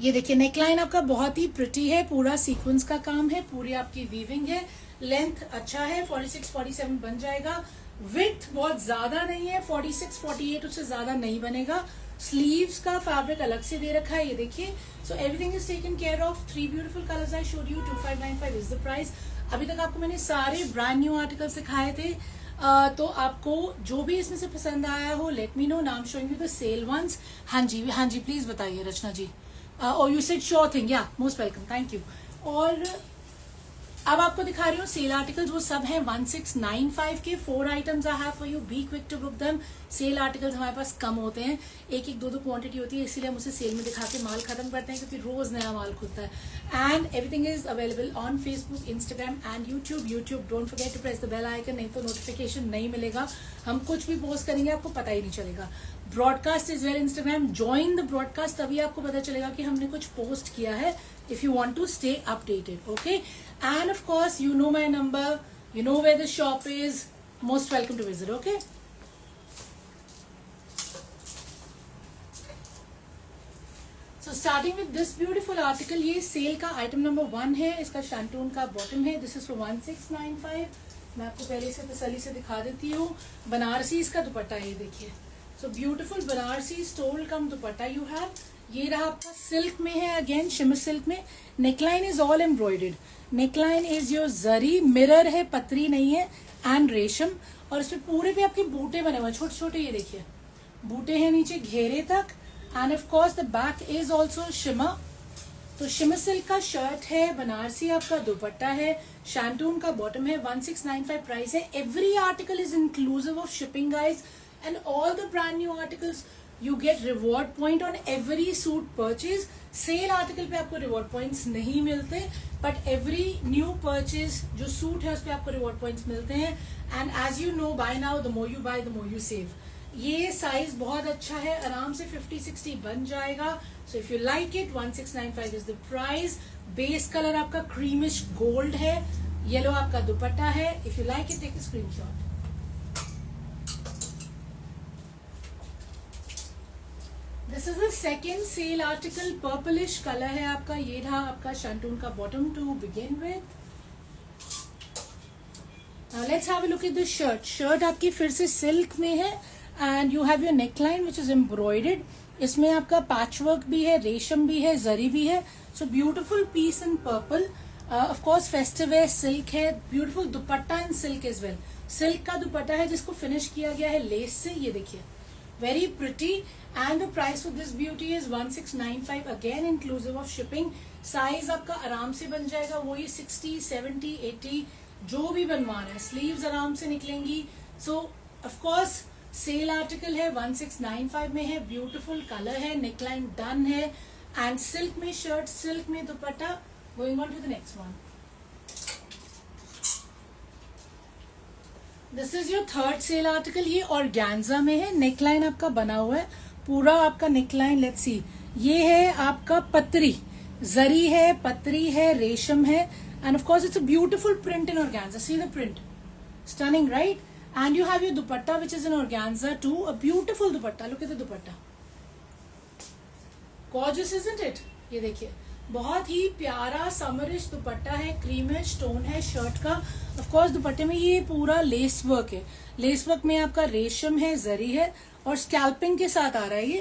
ये देखिए, neckline आपका बहुत ही pretty है, पूरा sequence का काम है, पूरी आपकी वीविंग है. लेंथ अच्छा है, 46-47 बन जाएगा. विड्थ बहुत ज्यादा नहीं है, 46-48 उससे ज्यादा नहीं बनेगा. स्लीव्स का फैब्रिक अलग से दे रखा है, ये देखिए. सो everything is taken care of. 3 beautiful colours I showed you. 2595 is the price. अभी तक आपको मैंने सारे ब्रांड न्यू आर्टिकल्स दिखाए थे. तो आपको जो भी इसमें से पसंद आया हो, let me know. Now showing you the sale ones. हाँ जी हाँ जी, प्लीज बताइए रचना जी. और यू सेड श्योर थिंग, या मोस्ट वेलकम, थैंक यू. और अब आपको दिखा रही हूँ सेल आर्टिकल्स, वो सब हैं 1695 के. 4 items I have for you, be quick to book them. Sale articles हमारे पास कम होते हैं, 1-2 क्वांटिटी होती है, इसीलिए हम उसे सेल में दिखा के माल खत्म करते हैं, क्योंकि रोज नया माल खुलता है. And everything is available on Facebook, Instagram and YouTube. Don't forget to press the bell icon, नहीं तो नोटिफिकेशन नहीं मिलेगा. हम कुछ भी पोस्ट करेंगे आपको पता ही नहीं चलेगा. Broadcast is where Instagram, join the broadcast, तभी आपको पता चलेगा कि हमने कुछ पोस्ट किया है. if you want to stay updated, okay? And of course, you know my number, you know where the shop is. Most welcome to visit, okay? So starting with this beautiful article, ये cell का item number 1 है. इसका शैंटून का bottom है. This is for 1695. मैं आपको पहले से तसल्ली से दिखा देती हूँ। बनारसी इसका दुपट्टा, ये देखिए। So beautiful Banarasi stole cum dupatta you have. ये रहा आपका सिल्क में है, अगेन शिमर सिल्क में। Neckline is all embroidered, neckline is your zari, mirror है, पतरी नहीं है, एंड रेशम। और इसमें पूरे पे आपके बूटे बने हुए छोटे छोटे, ये देखिए बूटे हैं नीचे घेरे तक। And of course the back is also shimmer. तो शिमर सिल्क का शर्ट है, बनारसी आपका दुपट्टा है, शैंटून का बॉटम है, 1695 प्राइस है। Every article is inclusive of shipping guys, and all the brand new articles you get reward point on every suit purchase. Sale article पे आपको रिवॉर्ड पॉइंट्स नहीं मिलते, बट एवरी न्यू परचेज जो suit है उस पर आपको रिवॉर्ड पॉइंट्स मिलते हैं। And as you know by now, the more you buy the more you save. ये साइज बहुत अच्छा है, आराम से 50-60 बन जाएगा। So if you like it, 1695 is the price. Base colour आपका क्रीमिश गोल्ड है, येलो आपका दुपट्टा है। If you like it, take a screenshot. This is the second sale article, purplish colour है आपका। ये रहा आपका शैंटून का bottom to begin with. Let's have a look at the shirt. Shirt आपकी फिर से सिल्क में है, and you have your neckline which is embroidered. इसमें आपका पैच वर्क भी है, रेशम भी है, जरी भी है। So beautiful piece in purple. Of course festive है, सिल्क है, beautiful dupatta in silk is well. Silk का दुपट्टा है जिसको फिनिश किया गया है लेस से, ये देखिए very pretty. And the price for this beauty is 1695, again inclusive of shipping. Size आपका आराम से बन जाएगा, वही 60, 70, 80 जो भी बनवाना है। स्लीव्स आराम से निकलेंगी। So of course sale article है, 1695 में है। ब्यूटीफुल कलर है, नेकलाइन डन है, एंड सिल्क में शर्ट, सिल्क में dupatta. Going on to the next one. This is your third sale article. ये ऑर्गेन्जा में है, नेकलाइन आपका बना हुआ है, पूरा आपका नेकलाइन। लेट्स सी, ये है आपका पतरी, जरी है, पतरी है, रेशम है, and of course it's a beautiful print in organza. See the print, stunning right? And you have your dupatta which is in organza too, a beautiful dupatta. Look at the dupatta, gorgeous isn't it? ये देखिए बहुत ही प्यारा summerish दुपट्टा है, creamish tone है shirt का। Of course दुपट्टे में ये पूरा लेस वर्क है, लेस वर्क में आपका रेशम है, जरी है, और स्कैल्पिंग के साथ आ रहा है ये।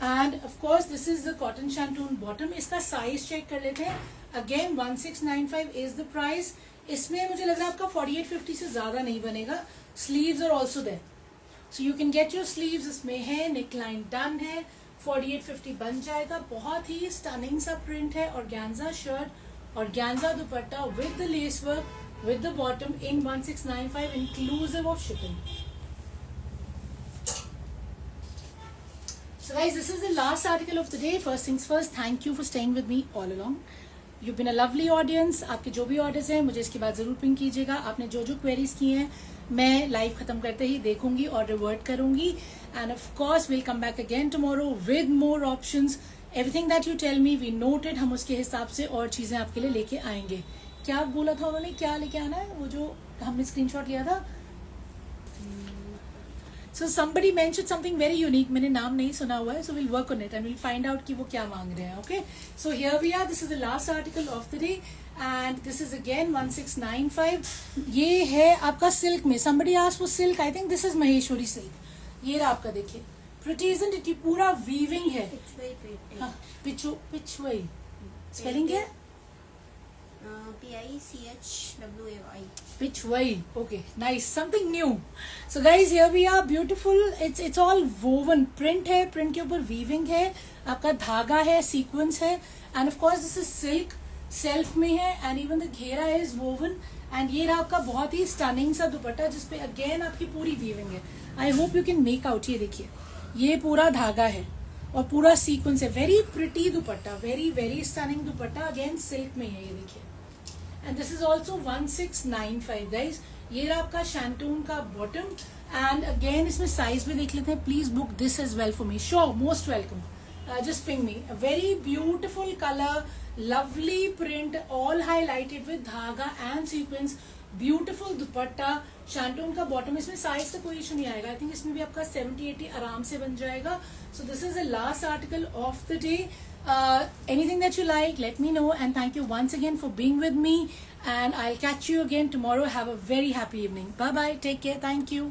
And of course this is the cotton shantoon bottom. इसका साइज चेक कर लेते हैं। Again 1695 is the price. इसमें मुझे लग रहा है आपका 48-50 से ज्यादा नहीं बनेगा। Sleeves are also there, so you can get your sleeves. इसमें है, नेकलाइन डन है, 48-50 बन जाएगा। बहुत ही स्टनिंग सा प्रिंट है, organza shirt, organza dupatta with the lace work with the bottom in 1695 inclusive of shipping. So guys, this is the last article of the day. First things first, thank you for staying with me all along. You've been a lovely audience. आपके जो भी orders हैं मुझे इसके बाद जरूर ping कीजिएगा। आपने जो जो क्वेरीज की हैं मैं लाइव खत्म करते ही देखूंगी और रिवर्ट करूंगी। And of course will come back again tomorrow with more options. Everything that you tell me we noted, हम उसके हिसाब से और चीजें आपके लिए लेके आएंगे। क्या बोला था उन्होंने, क्या लेके आना है, वो जो हमने स्क्रीनशॉट लिया था? So somebody mentioned something very unique. मैंने नाम नहीं सुना हुआ है, so we'll work on it and we'll find out कि वो क्या मांग रहे हैं. Okay, so here we are. This is the last article of the day and this is again 1695. ये है आपका सिल्क में. Somebody asked for silk. I think this is Maheshwari silk. ये रहा आपका, देखिए pretty isn't it? ये पूरा weaving है. पिछवाई स्पेलिंग क्या है?
PICHWAY.
Pichwai. Okay, nice. Something new. So guys, here we are. Beautiful. It's all woven. Print है, print के ऊपर weaving है. आपका धागा है, sequence है, and of course this is silk. Self में है, and even the घेरा is woven. And ये रहा आपका बहुत ही stunning सा दुपट्टा जिसपे again आपकी पूरी weaving है. I hope you can make out. ये देखिए, ये पूरा धागा है और पूरा sequence है. Very pretty दुपट्टा, very stunning दुपट्टा. Again silk में है, ये देखिए. And this is also 1695 guys. ये रहा आपका शैंटून का बॉटम एंड अगेन इसमें साइज भी देख लेते हैं. Please book this as well for me. Sure, most welcome. Just ping me. Very beautiful colour, lovely print, all highlighted with धागा and sequence. Beautiful dupatta, shantung का बॉटम, इसमें साइज का कोई इशू नहीं आएगा. आई थिंक इसमें भी आपका 70-80 आराम से बन जाएगा. सो this is the last article of the day. Anything that you like, let me know, and thank you once again for being with me, and I'll catch you again tomorrow. Have a very happy evening. Bye bye, take care, thank you.